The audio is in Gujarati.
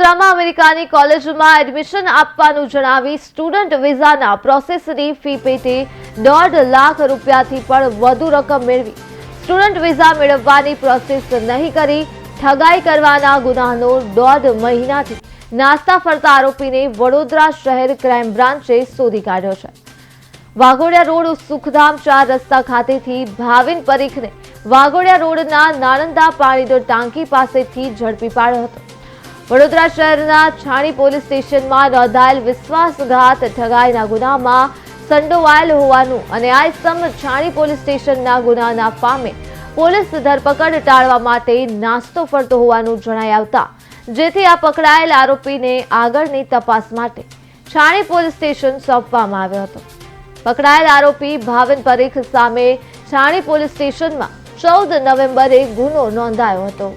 વડોદરામાં અમેરિકાની કોલેજમાં એડમિશન આપવાનું જણાવી સ્ટુડન્ટ વિઝાના પ્રોસેસની ફી પેટે 1.5 લાખ રૂપિયાથી પણ વધુ રકમ મેળવી સ્ટુડન્ટ વિઝા મેળવવાની પ્રોસેસ નહીં કરી ઠગાઈ કરવાના ગુનાનો 1.5 મહિનાથી નાસ્તા ફરતા આરોપીને વડોદરા શહેર ક્રાઇમ બ્રાન્ચે શોધી કાઢ્યો છે। વાઘોડિયા રોડ સુખધામ 4 રસ્તા ખાતેથી ભાવિન પરીખને વાઘોડિયા રોડના નાણંદા પાણીની ટાંકી પાસેથી ઝડપી પાડ્યો હતો। વડોદરા શહેરના છાણી પોલીસ સ્ટેશનમાં નોંધાયેલ વિશ્વાસઘાત ઠગાઈના ગુનામાં સંડોવાયેલ હોવાનું અને આ ઇસમ છાણી પોલીસ સ્ટેશનના ગુનાના ફામે પોલીસ ધરપકડ ટાળવા માટે નાસ્તો ફરતો હોવાનું જણાઈ આવતા જેથી આ પકડાયેલ આરોપીને આગળની તપાસ માટે છાણી પોલીસ સ્ટેશન સોંપવામાં આવ્યો હતો। પકડાયેલ આરોપી ભાવિન પરીખ સામે છાણી પોલીસ સ્ટેશનમાં 14 નવેમ્બરે ગુનો નોંધાયો હતો।